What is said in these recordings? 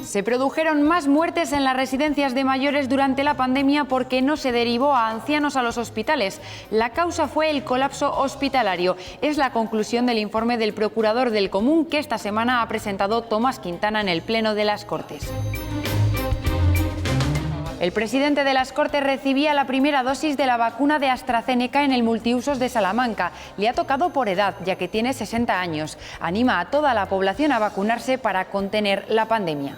Se produjeron más muertes en las residencias de mayores durante la pandemia porque no se derivó a ancianos a los hospitales. La causa fue el colapso hospitalario. Es la conclusión del informe del Procurador del Común que esta semana ha presentado Tomás Quintana en el Pleno de las Cortes. El presidente de las Cortes recibía la primera dosis de la vacuna de AstraZeneca en el multiusos de Salamanca. Le ha tocado por edad, ya que tiene 60 años. Anima a toda la población a vacunarse para contener la pandemia.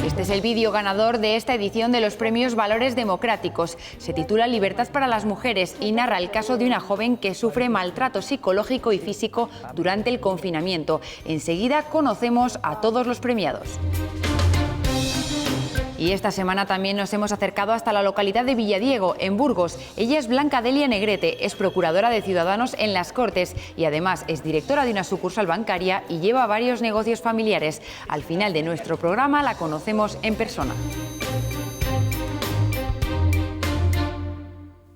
Este es el vídeo ganador de esta edición de los premios Valores Democráticos. Se titula Libertad para las mujeres y narra el caso de una joven que sufre maltrato psicológico y físico durante el confinamiento. Enseguida conocemos a todos los premiados. Y esta semana también nos hemos acercado hasta la localidad de Villadiego, en Burgos. Ella es Blanca Delia Negrete, es procuradora de Ciudadanos en las Cortes y además es directora de una sucursal bancaria y lleva varios negocios familiares. Al final de nuestro programa la conocemos en persona.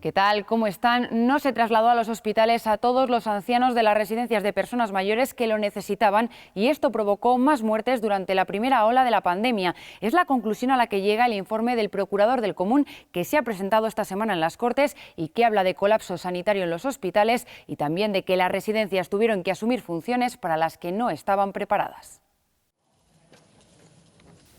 ¿Qué tal? ¿Cómo están? No se trasladó a los hospitales a todos los ancianos de las residencias de personas mayores que lo necesitaban y esto provocó más muertes durante la primera ola de la pandemia. Es la conclusión a la que llega el informe del Procurador del Común que se ha presentado esta semana en las Cortes y que habla de colapso sanitario en los hospitales y también de que las residencias tuvieron que asumir funciones para las que no estaban preparadas.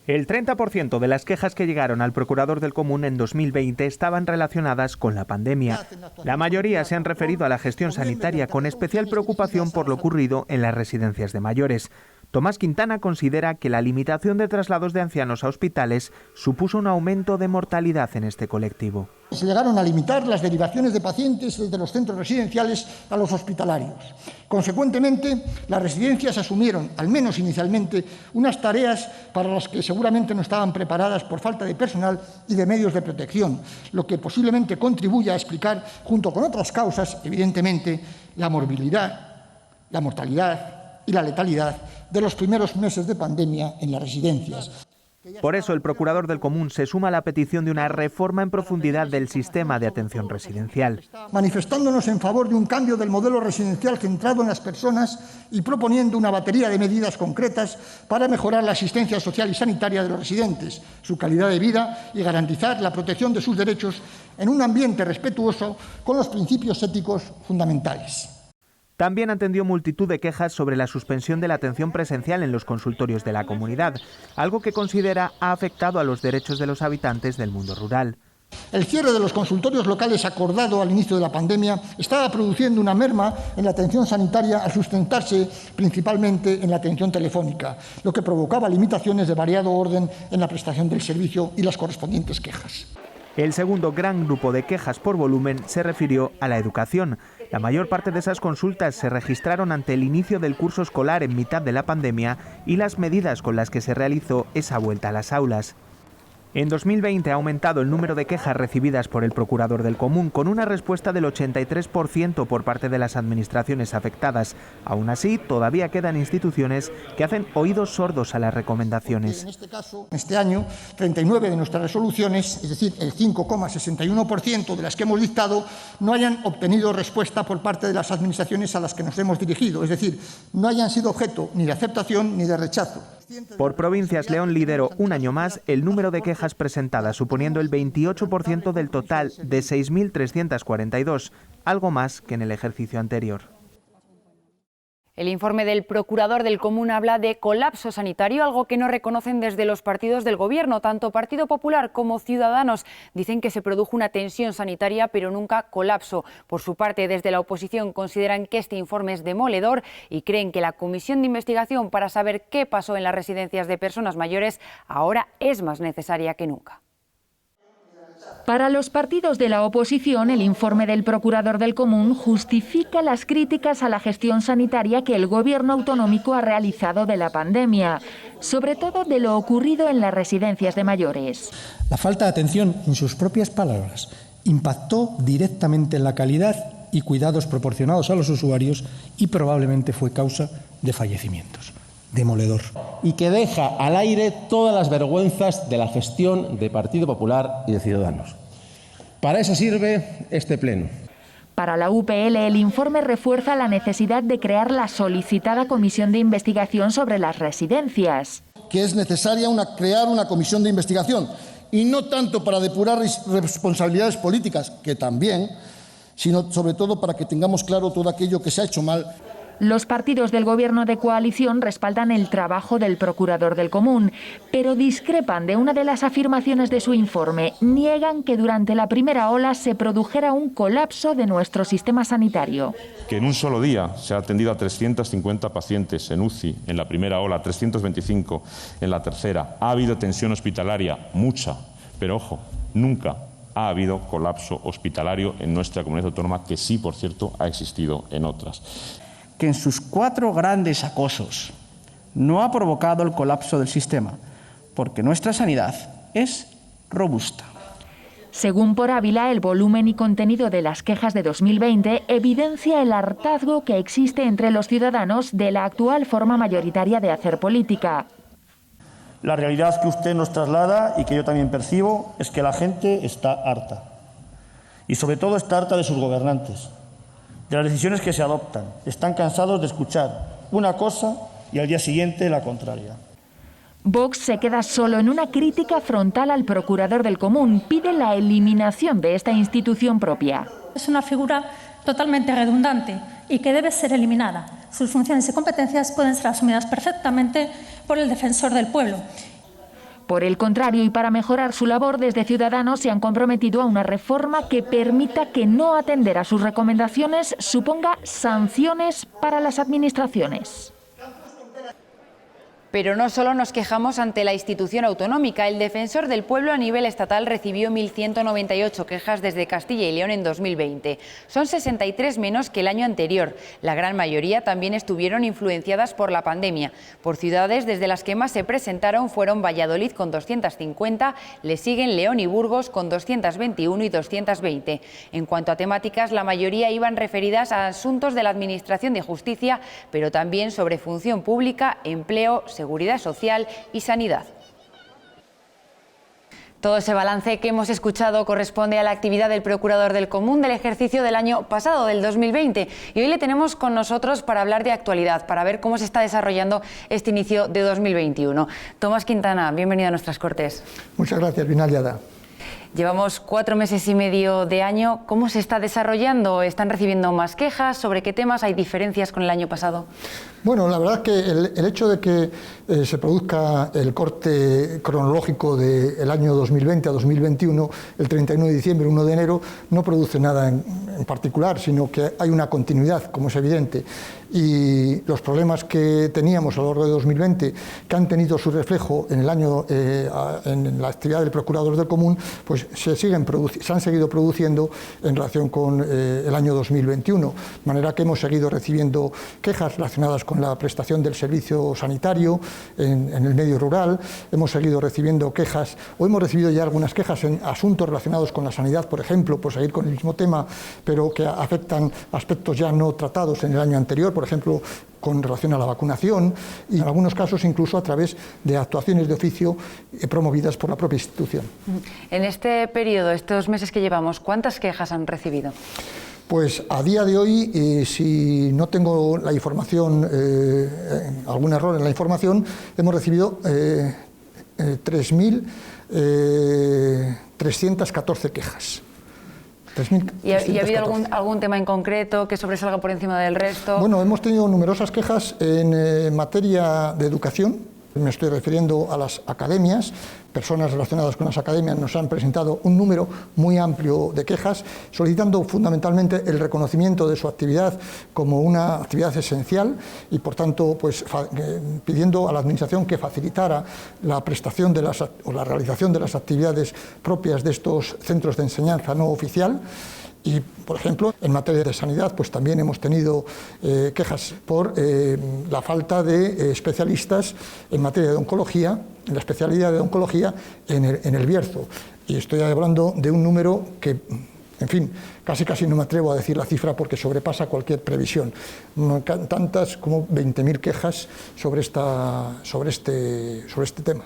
El 30% de las quejas que llegaron al Procurador del Común en 2020 estaban relacionadas con la pandemia. La mayoría se han referido a la gestión sanitaria, con especial preocupación por lo ocurrido en las residencias de mayores. Tomás Quintana considera que la limitación de traslados de ancianos a hospitales supuso un aumento de mortalidad en este colectivo. Se llegaron a limitar las derivaciones de pacientes desde los centros residenciales a los hospitalarios. Consecuentemente, las residencias asumieron, al menos inicialmente, unas tareas para las que seguramente no estaban preparadas por falta de personal y de medios de protección, lo que posiblemente contribuya a explicar, junto con otras causas, evidentemente, la morbilidad, la mortalidad y la letalidad de los primeros meses de pandemia en las residencias. Por eso el Procurador del Común se suma a la petición de una reforma en profundidad del sistema de atención residencial. Manifestándonos en favor de un cambio del modelo residencial centrado en las personas y proponiendo una batería de medidas concretas para mejorar la asistencia social y sanitaria de los residentes, su calidad de vida y garantizar la protección de sus derechos en un ambiente respetuoso con los principios éticos fundamentales. También atendió multitud de quejas sobre la suspensión de la atención presencial en los consultorios de la comunidad, algo que considera ha afectado a los derechos de los habitantes del mundo rural. El cierre de los consultorios locales acordado al inicio de la pandemia estaba produciendo una merma en la atención sanitaria al sustentarse principalmente en la atención telefónica, lo que provocaba limitaciones de variado orden en la prestación del servicio y las correspondientes quejas. El segundo gran grupo de quejas por volumen se refirió a la educación. La mayor parte de esas consultas se registraron ante el inicio del curso escolar en mitad de la pandemia y las medidas con las que se realizó esa vuelta a las aulas. En 2020 ha aumentado el número de quejas recibidas por el Procurador del Común, con una respuesta del 83% por parte de las administraciones afectadas. Aún así, todavía quedan instituciones que hacen oídos sordos a las recomendaciones. En este caso, este año, 39 de nuestras resoluciones, es decir, el 5,61% de las que hemos dictado, no hayan obtenido respuesta por parte de las administraciones a las que nos hemos dirigido, es decir, no hayan sido objeto ni de aceptación ni de rechazo. Por provincias, León lideró un año más el número de quejas presentadas, suponiendo el 28% del total de 6.342, algo más que en el ejercicio anterior. El informe del Procurador del Común habla de colapso sanitario, algo que no reconocen desde los partidos del Gobierno. Tanto Partido Popular como Ciudadanos dicen que se produjo una tensión sanitaria, pero nunca colapso. Por su parte, desde la oposición consideran que este informe es demoledor y creen que la comisión de investigación para saber qué pasó en las residencias de personas mayores ahora es más necesaria que nunca. Para los partidos de la oposición, el informe del Procurador del Común justifica las críticas a la gestión sanitaria que el Gobierno autonómico ha realizado de la pandemia, sobre todo de lo ocurrido en las residencias de mayores. La falta de atención, en sus propias palabras, impactó directamente en la calidad y cuidados proporcionados a los usuarios y probablemente fue causa de fallecimientos. Demoledor. Y que deja al aire todas las vergüenzas de la gestión de Partido Popular y de Ciudadanos. Para eso sirve este pleno. Para la UPL, el informe refuerza la necesidad de crear la solicitada comisión de investigación sobre las residencias. que es necesaria crear una comisión de investigación, y no tanto para depurar responsabilidades políticas, que también, sino sobre todo para que tengamos claro todo aquello que se ha hecho mal. Los partidos del Gobierno de coalición respaldan el trabajo del Procurador del Común, pero discrepan de una de las afirmaciones de su informe. Niegan que durante la primera ola se produjera un colapso de nuestro sistema sanitario. Que en un solo día se ha atendido a 350 pacientes en UCI en la primera ola, 325 en la tercera. Ha habido tensión hospitalaria, mucha, pero ojo, nunca ha habido colapso hospitalario en nuestra comunidad autónoma, que sí, por cierto, ha existido en otras. Que en sus 4 grandes acosos no ha provocado el colapso del sistema, porque nuestra sanidad es robusta. Según Por Ávila, el volumen y contenido de las quejas de 2020 evidencia el hartazgo que existe entre los ciudadanos de la actual forma mayoritaria de hacer política. La realidad que usted nos traslada y que yo también percibo es que la gente está harta. Y sobre todo está harta de sus gobernantes, de las decisiones que se adoptan. Están cansados de escuchar una cosa y al día siguiente la contraria. Vox se queda solo en una crítica frontal al Procurador del Común. Pide la eliminación de esta institución propia. Es una figura totalmente redundante y que debe ser eliminada. Sus funciones y competencias pueden ser asumidas perfectamente por el Defensor del Pueblo. Por el contrario, y para mejorar su labor, desde Ciudadanos se han comprometido a una reforma que permita que no atender a sus recomendaciones suponga sanciones para las administraciones. Pero no solo nos quejamos ante la institución autonómica. El Defensor del Pueblo a nivel estatal recibió 1.198 quejas desde Castilla y León en 2020. Son 63 menos que el año anterior. La gran mayoría también estuvieron influenciadas por la pandemia. Por ciudades, desde las que más se presentaron fueron Valladolid con 250, le siguen León y Burgos con 221 y 220. En cuanto a temáticas, la mayoría iban referidas a asuntos de la Administración de Justicia, pero también sobre función pública, empleo, seguridad social y sanidad. Todo ese balance que hemos escuchado corresponde a la actividad del Procurador del Común del ejercicio del año pasado, del 2020. Y hoy le tenemos con nosotros para hablar de actualidad, para ver cómo se está desarrollando este inicio de 2021. Tomás Quintana, bienvenido a nuestras Cortes. Muchas gracias, Vinaliada. Llevamos 4 meses y medio de año. ¿Cómo se está desarrollando? ¿Están recibiendo más quejas? ¿Sobre qué temas hay diferencias con el año pasado? Bueno, la verdad es que el hecho de que se produzca el corte cronológico del año 2020 a 2021, el 31 de diciembre, 1 de enero, no produce nada en particular, sino que hay una continuidad, como es evidente. Y los problemas que teníamos a lo largo de 2020, que han tenido su reflejo en el año, en la actividad del Procurador del Común, pues se han seguido produciendo en relación con el año 2021. De manera que hemos seguido recibiendo quejas relacionadas con la prestación del servicio sanitario en el medio rural. Hemos seguido recibiendo quejas, o hemos recibido ya algunas quejas en asuntos relacionados con la sanidad, por ejemplo, por seguir con el mismo tema, pero que afectan aspectos ya no tratados en el año anterior, por ejemplo, con relación a la vacunación, y en algunos casos incluso a través de actuaciones de oficio promovidas por la propia institución. En este periodo, estos meses que llevamos, ¿cuántas quejas han recibido? Pues a día de hoy, si no tengo la información, algún error en la información, hemos recibido 3.314 quejas. ¿Y ha habido algún tema en concreto que sobresalga por encima del resto? Bueno, hemos tenido numerosas quejas en materia de educación. Me estoy refiriendo a las academias. Personas relacionadas con las academias nos han presentado un número muy amplio de quejas, solicitando fundamentalmente el reconocimiento de su actividad como una actividad esencial y, por tanto, pues, pidiendo a la Administración que facilitara la prestación o la realización de las actividades propias de estos centros de enseñanza no oficial. Y, por ejemplo, en materia de sanidad, pues también hemos tenido quejas por la falta de especialistas en materia de oncología, en la especialidad de oncología en el Bierzo. Y estoy hablando de un número que, en fin, casi no me atrevo a decir la cifra porque sobrepasa cualquier previsión. Tantas como 20.000 quejas sobre este tema.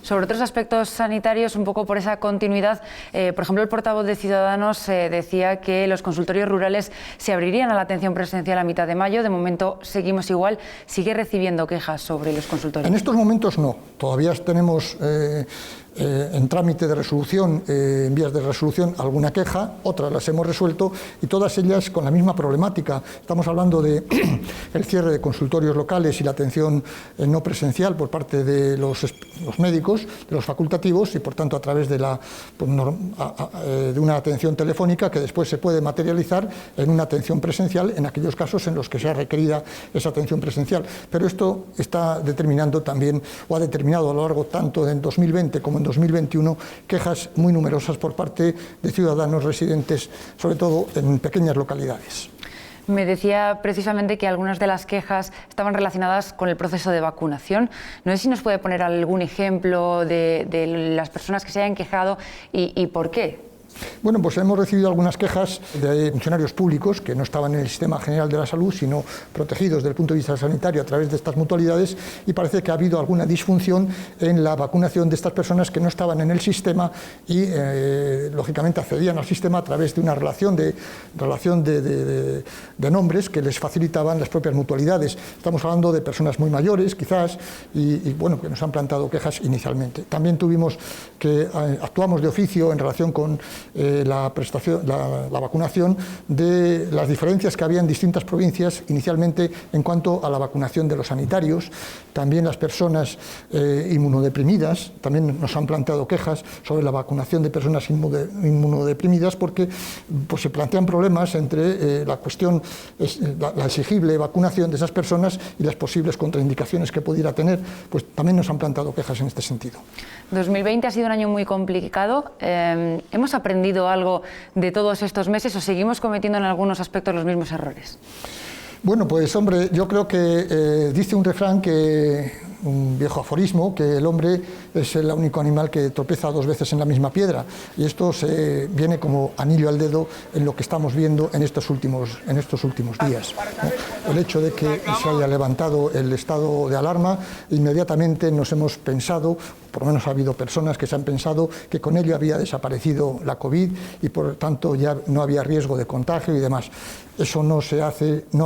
Sobre otros aspectos sanitarios, un poco por esa continuidad, por ejemplo, el portavoz de Ciudadanos decía que los consultorios rurales se abrirían a la atención presencial a mitad de mayo. De momento seguimos igual. ¿Sigue recibiendo quejas sobre los consultorios? En estos momentos no. Todavía tenemos en trámite de resolución, en vías de resolución, alguna queja, otras las hemos resuelto y todas ellas con la misma problemática. Estamos hablando de el cierre de consultorios locales y la atención no presencial por parte de los médicos, de los facultativos y por tanto a través de, de una atención telefónica que después se puede materializar en una atención presencial en aquellos casos en los que sea requerida esa atención presencial. Pero esto está determinando también, o ha determinado a lo largo tanto en 2020 como en 2021, quejas muy numerosas por parte de ciudadanos residentes, sobre todo en pequeñas localidades. Me decía precisamente que algunas de las quejas estaban relacionadas con el proceso de vacunación. No sé si nos puede poner algún ejemplo de las personas que se hayan quejado y por qué. Bueno, pues hemos recibido algunas quejas de funcionarios públicos que no estaban en el sistema general de la salud, sino protegidos desde el punto de vista sanitario a través de estas mutualidades, y parece que ha habido alguna disfunción en la vacunación de estas personas que no estaban en el sistema y, lógicamente, accedían al sistema a través de una relación de nombres que les facilitaban las propias mutualidades. Estamos hablando de personas muy mayores, quizás, y bueno, que nos han plantado quejas inicialmente. También actuamos de oficio en relación con la vacunación de las diferencias que había en distintas provincias, inicialmente en cuanto a la vacunación de los sanitarios. También las personas inmunodeprimidas, también nos han planteado quejas sobre la vacunación de personas inmunodeprimidas porque pues, se plantean problemas entre la cuestión, la exigible vacunación de esas personas y las posibles contraindicaciones que pudiera tener. Pues también nos han planteado quejas en este sentido. 2020 ha sido un año muy complicado. ¿Hemos aprendido algo de todos estos meses o seguimos cometiendo en algunos aspectos los mismos errores? Bueno, pues hombre, yo creo que dice un refrán, un viejo aforismo, que el hombre es el único animal que tropieza dos veces en la misma piedra, y esto se viene como anillo al dedo en lo que estamos viendo en estos últimos días, ¿no? El hecho de que se haya levantado el estado de alarma, inmediatamente nos hemos pensado, por lo menos ha habido personas que se han pensado que con ello había desaparecido la COVID y por tanto ya no había riesgo de contagio y demás. Eso no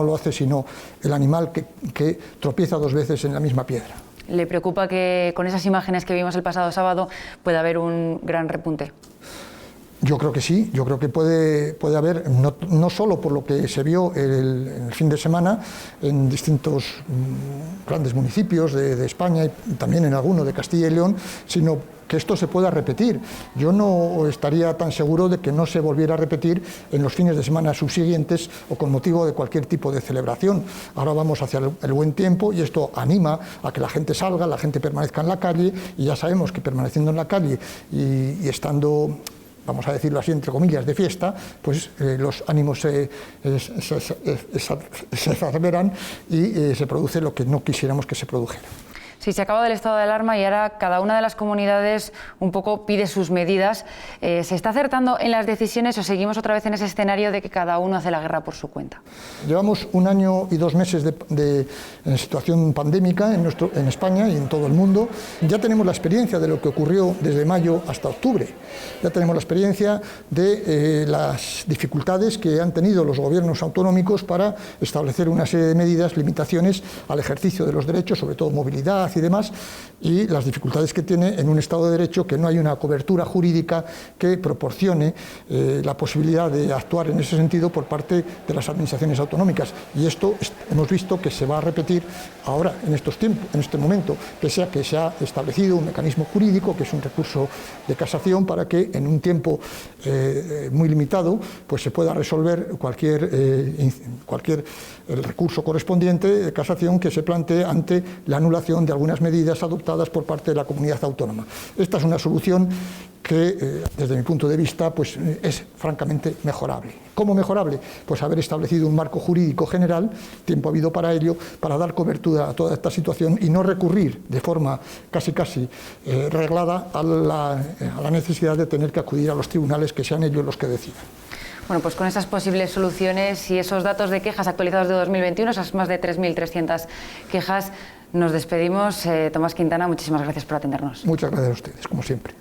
lo hace sino el animal que tropieza dos veces en la misma piedra. ¿Le preocupa que con esas imágenes que vimos el pasado sábado pueda haber un gran repunte? Yo creo que sí, yo creo que puede haber, no solo por lo que se vio el fin de semana en distintos grandes municipios de España y también en alguno de Castilla y León, sino que esto se pueda repetir. Yo no estaría tan seguro de que no se volviera a repetir en los fines de semana subsiguientes o con motivo de cualquier tipo de celebración. Ahora vamos hacia el buen tiempo y esto anima a que la gente salga, la gente permanezca en la calle, y ya sabemos que permaneciendo en la calle y estando, vamos a decirlo así, entre comillas, de fiesta, pues los ánimos se exacerban y se produce lo que no quisiéramos que se produjera. Sí, se acaba del estado de alarma y ahora cada una de las comunidades un poco pide sus medidas. ¿Se está acertando en las decisiones o seguimos otra vez en ese escenario de que cada uno hace la guerra por su cuenta? Llevamos 1 año y 2 meses de situación pandémica en España y en todo el mundo. Ya tenemos la experiencia de lo que ocurrió desde mayo hasta octubre. Ya tenemos la experiencia de las dificultades que han tenido los gobiernos autonómicos para establecer una serie de medidas, limitaciones al ejercicio de los derechos, sobre todo movilidad y demás, y las dificultades que tiene en un Estado de Derecho que no hay una cobertura jurídica que proporcione la posibilidad de actuar en ese sentido por parte de las administraciones autonómicas. Y esto hemos visto que se va a repetir ahora, en estos tiempos, en este momento, pese a que se ha establecido un mecanismo jurídico, que es un recurso de casación, para que en un tiempo muy limitado pues se pueda resolver cualquier el recurso correspondiente de casación que se plantee ante la anulación de algunas medidas adoptadas por parte de la comunidad autónoma. Esta es una solución que, desde mi punto de vista, pues, es francamente mejorable. ¿Cómo mejorable? Pues haber establecido un marco jurídico general, tiempo ha habido para ello, para dar cobertura a toda esta situación y no recurrir de forma casi reglada a la necesidad de tener que acudir a los tribunales, que sean ellos los que decidan. Bueno, pues con esas posibles soluciones y esos datos de quejas actualizados de 2021, esas más de 3.300 quejas, Nos despedimos. Tomás Quintana, muchísimas gracias por atendernos. Muchas gracias a ustedes, como siempre.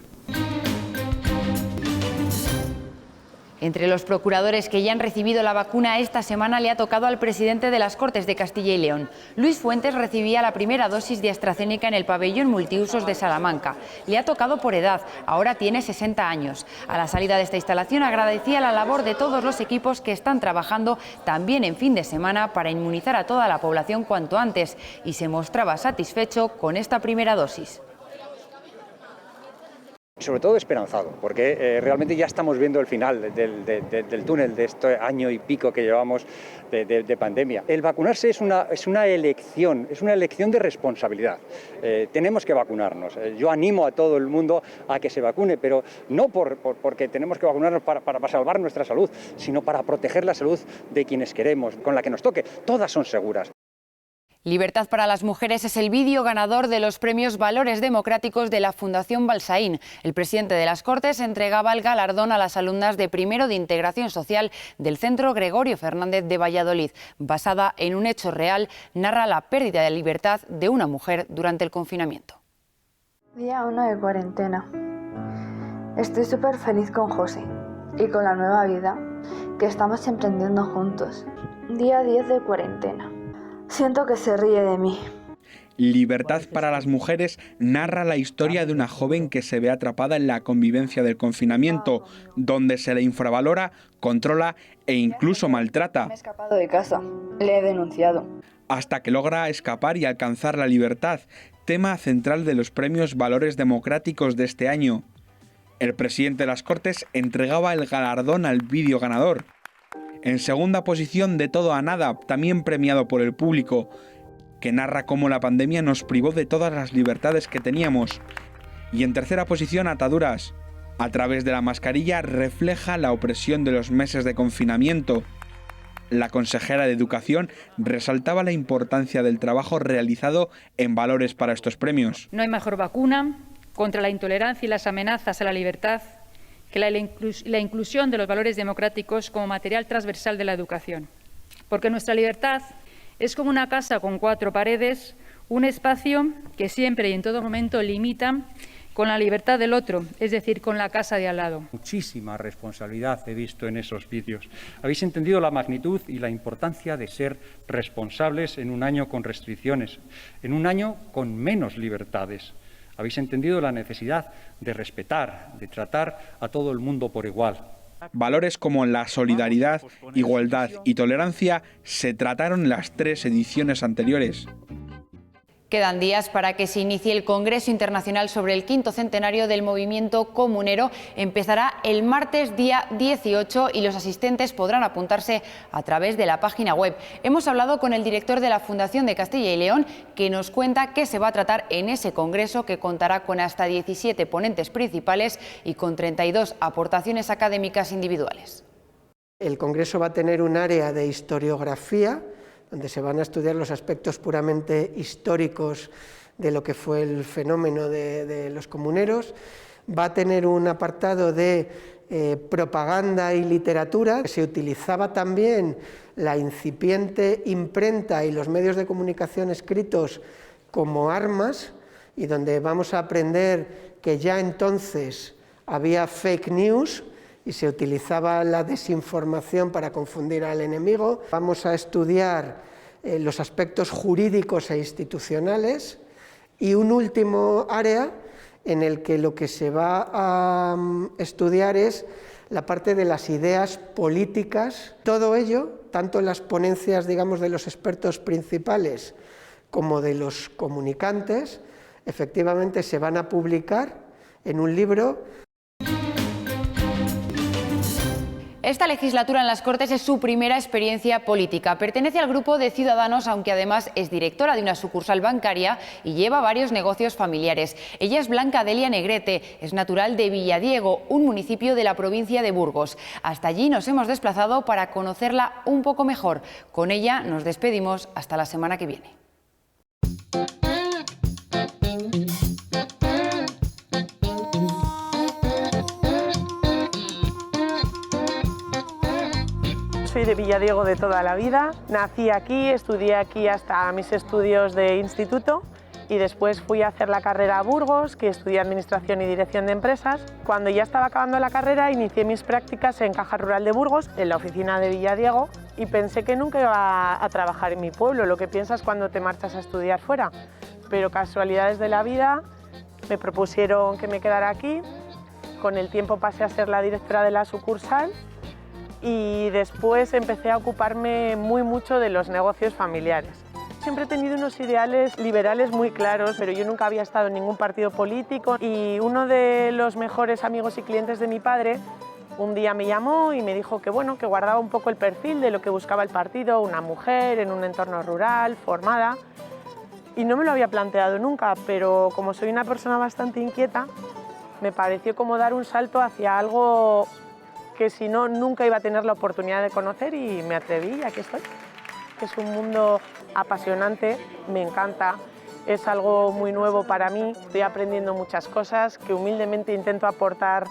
Entre los procuradores que ya han recibido la vacuna esta semana le ha tocado al presidente de las Cortes de Castilla y León. Luis Fuentes recibía la primera dosis de AstraZeneca en el pabellón multiusos de Salamanca. Le ha tocado por edad, ahora tiene 60 años. A la salida de esta instalación agradecía la labor de todos los equipos que están trabajando también en fin de semana para inmunizar a toda la población cuanto antes y se mostraba satisfecho con esta primera dosis. Sobre todo esperanzado, porque realmente ya estamos viendo el final del túnel de este año y pico que llevamos de pandemia. El vacunarse es una elección de responsabilidad. Tenemos que vacunarnos. Yo animo a todo el mundo a que se vacune, pero no porque tenemos que vacunarnos para salvar nuestra salud, sino para proteger la salud de quienes queremos, con la que nos toque. Todas son seguras. Libertad para las mujeres es el vídeo ganador de los premios Valores Democráticos de la Fundación Balsaín. El presidente de las Cortes entregaba el galardón a las alumnas de primero de Integración Social del Centro Gregorio Fernández de Valladolid. Basada en un hecho real, narra la pérdida de libertad de una mujer durante el confinamiento. Día 1 de cuarentena. Estoy súper feliz con José y con la nueva vida que estamos emprendiendo juntos. Día 10 de cuarentena. Siento que se ríe de mí. Libertad para las mujeres narra la historia de una joven que se ve atrapada en la convivencia del confinamiento, donde se le infravalora, controla e incluso maltrata. Me he escapado de casa, le he denunciado. Hasta que logra escapar y alcanzar la libertad, tema central de los premios Valores Democráticos de este año. El presidente de las Cortes entregaba el galardón al vídeo ganador. En segunda posición, De todo a nada, también premiado por el público, que narra cómo la pandemia nos privó de todas las libertades que teníamos. Y en tercera posición, Ataduras. A través de la mascarilla refleja la opresión de los meses de confinamiento. La consejera de Educación resaltaba la importancia del trabajo realizado en Valores para estos premios. No hay mejor vacuna contra la intolerancia y las amenazas a la libertad que la inclusión de los valores democráticos como material transversal de la educación. Porque nuestra libertad es como una casa con 4 paredes, un espacio que siempre y en todo momento limita con la libertad del otro, es decir, con la casa de al lado. Muchísima responsabilidad he visto en esos vídeos. Habéis entendido la magnitud y la importancia de ser responsables en un año con restricciones, en un año con menos libertades. Habéis entendido la necesidad de respetar, de tratar a todo el mundo por igual. Valores como la solidaridad, igualdad y tolerancia se trataron en las 3 ediciones anteriores. Quedan días para que se inicie el Congreso Internacional sobre el 5º centenario del movimiento comunero. Empezará el martes día 18 y los asistentes podrán apuntarse a través de la página web. Hemos hablado con el director de la Fundación de Castilla y León, que nos cuenta qué se va a tratar en ese congreso, que contará con hasta 17 ponentes principales y con 32 aportaciones académicas individuales. El congreso va a tener un área de historiografía, donde se van a estudiar los aspectos puramente históricos de lo que fue el fenómeno de los comuneros. Va a tener un apartado de propaganda y literatura. Se utilizaba también la incipiente imprenta y los medios de comunicación escritos como armas, y donde vamos a aprender que ya entonces había fake news y se utilizaba la desinformación para confundir al enemigo. Vamos a estudiar los aspectos jurídicos e institucionales, y un último área en el que lo que se va a estudiar es la parte de las ideas políticas. Todo ello, tanto en las ponencias, digamos, de los expertos principales como de los comunicantes, efectivamente se van a publicar en un libro. Esta legislatura en las Cortes es su primera experiencia política. Pertenece al grupo de Ciudadanos, aunque además es directora de una sucursal bancaria y lleva varios negocios familiares. Ella es Blanca Delia Negrete, es natural de Villadiego, un municipio de la provincia de Burgos. Hasta allí nos hemos desplazado para conocerla un poco mejor. Con ella nos despedimos hasta la semana que viene. Soy de Villadiego de toda la vida. Nací aquí, estudié aquí hasta mis estudios de instituto y después fui a hacer la carrera a Burgos, que estudié Administración y Dirección de Empresas. Cuando ya estaba acabando la carrera, inicié mis prácticas en Caja Rural de Burgos, en la oficina de Villadiego, y pensé que nunca iba a trabajar en mi pueblo, lo que piensas cuando te marchas a estudiar fuera. Pero casualidades de la vida, me propusieron que me quedara aquí. Con el tiempo pasé a ser la directora de la sucursal y después empecé a ocuparme mucho de los negocios familiares. Siempre he tenido unos ideales liberales muy claros, pero yo nunca había estado en ningún partido político y uno de los mejores amigos y clientes de mi padre un día me llamó y me dijo que, bueno, que guardaba un poco el perfil de lo que buscaba el partido, una mujer en un entorno rural, formada. Y no me lo había planteado nunca, pero como soy una persona bastante inquieta, me pareció como dar un salto hacia algo que si no, nunca iba a tener la oportunidad de conocer y me atreví y aquí estoy. Es un mundo apasionante, me encanta, es algo muy nuevo para mí, estoy aprendiendo muchas cosas que humildemente intento aportar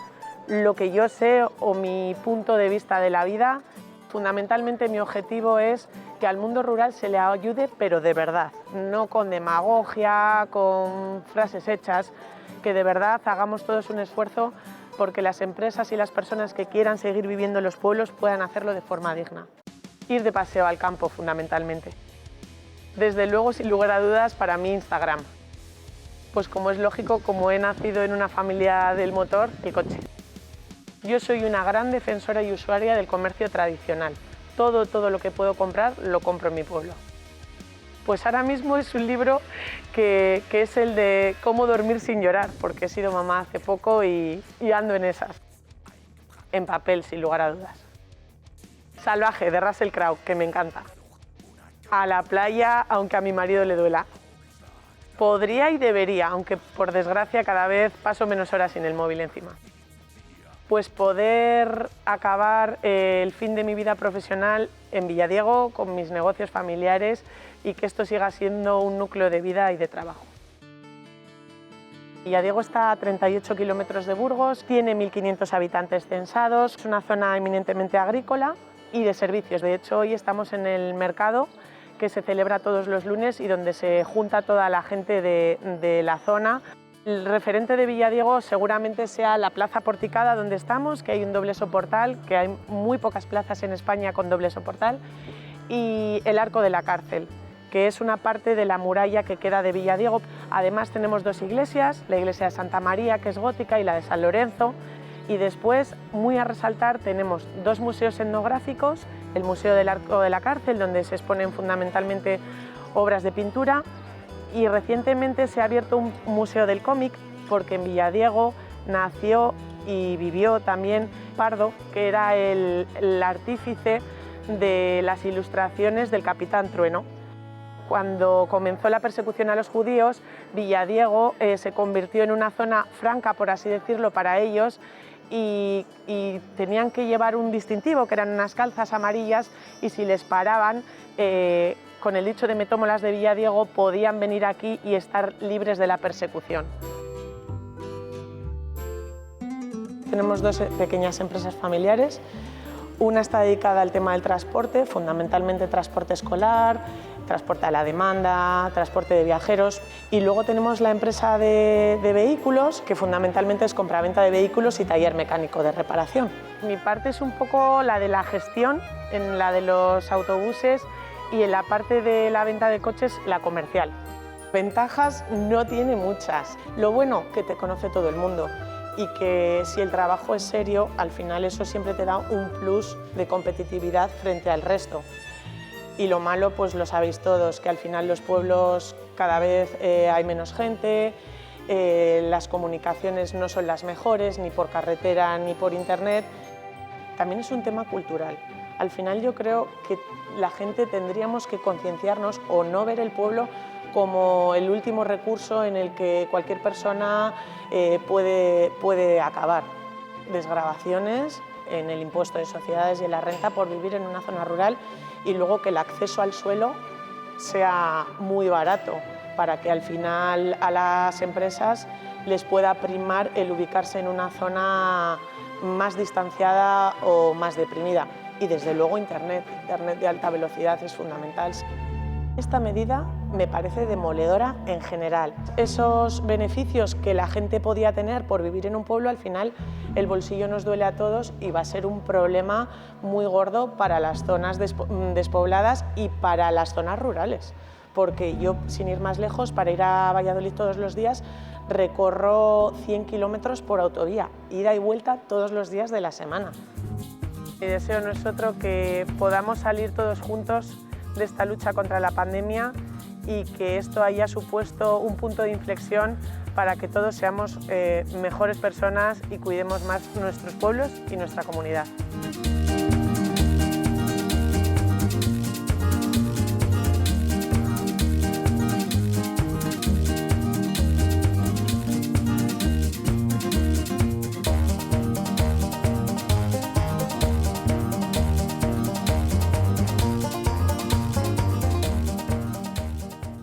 lo que yo sé o mi punto de vista de la vida. Fundamentalmente mi objetivo es que al mundo rural se le ayude, pero de verdad, no con demagogia, con frases hechas, que de verdad hagamos todos un esfuerzo porque las empresas y las personas que quieran seguir viviendo en los pueblos puedan hacerlo de forma digna. Ir de paseo al campo, fundamentalmente. Desde luego, sin lugar a dudas, para mí Instagram. Pues como es lógico, como he nacido en una familia del motor, el coche. Yo soy una gran defensora y usuaria del comercio tradicional. Todo lo que puedo comprar, lo compro en mi pueblo. Pues ahora mismo es un libro que es el de Cómo dormir sin llorar, porque he sido mamá hace poco y ando en esas. En papel, sin lugar a dudas. Salvaje, de Russell Crowe, que me encanta. A la playa, aunque a mi marido le duela. Podría y debería, aunque por desgracia cada vez paso menos horas sin el móvil encima. Pues poder acabar el fin de mi vida profesional en Villadiego con mis negocios familiares y que esto siga siendo un núcleo de vida y de trabajo. Villadiego está a 38 kilómetros de Burgos, tiene 1.500 habitantes censados, es una zona eminentemente agrícola y de servicios. De hecho, hoy estamos en el mercado que se celebra todos los lunes y donde se junta toda la gente de la zona. El referente de Villadiego seguramente sea la plaza porticada donde estamos, que hay un doble soportal, que hay muy pocas plazas en España con doble soportal, y el Arco de la Cárcel, que es una parte de la muralla que queda de Villadiego. Además tenemos dos iglesias, la iglesia de Santa María, que es gótica, y la de San Lorenzo. Y después, muy a resaltar, tenemos dos museos etnográficos, el Museo del Arco de la Cárcel, donde se exponen fundamentalmente obras de pintura, y recientemente se ha abierto un museo del cómic, porque en Villadiego nació y vivió también Pardo, que era el artífice de las ilustraciones del Capitán Trueno. Cuando comenzó la persecución a los judíos, Villadiego se convirtió en una zona franca, por así decirlo, para ellos, y tenían que llevar un distintivo, que eran unas calzas amarillas, y si les paraban, con el dicho de me tomo las de Villadiego, podían venir aquí y estar libres de la persecución. Tenemos dos pequeñas empresas familiares. Una está dedicada al tema del transporte, fundamentalmente transporte escolar, transporte a la demanda, transporte de viajeros. Y luego tenemos la empresa de vehículos, que fundamentalmente es compraventa de vehículos y taller mecánico de reparación. Mi parte es un poco la de la gestión, en la de los autobuses, y en la parte de la venta de coches, la comercial. Ventajas no tiene muchas. Lo bueno, que te conoce todo el mundo y que si el trabajo es serio, al final eso siempre te da un plus de competitividad frente al resto. Y lo malo, pues lo sabéis todos, que al final los pueblos cada vez hay menos gente, las comunicaciones no son las mejores, ni por carretera ni por internet. También es un tema cultural. Al final yo creo que la gente tendríamos que concienciarnos o no ver el pueblo como el último recurso en el que cualquier persona puede acabar. Desgravaciones en el impuesto de sociedades y en la renta por vivir en una zona rural y luego que el acceso al suelo sea muy barato para que al final a las empresas les pueda primar el ubicarse en una zona más distanciada o más deprimida. y desde luego Internet de alta velocidad es fundamental. Esta medida me parece demoledora en general. Esos beneficios que la gente podía tener por vivir en un pueblo, al final el bolsillo nos duele a todos y va a ser un problema muy gordo para las zonas despobladas y para las zonas rurales. Porque yo, sin ir más lejos, para ir a Valladolid todos los días, recorro 100 kilómetros por autovía, ida y vuelta todos los días de la semana. Mi deseo no es otro que podamos salir todos juntos de esta lucha contra la pandemia y que esto haya supuesto un punto de inflexión para que todos seamos mejores personas y cuidemos más nuestros pueblos y nuestra comunidad.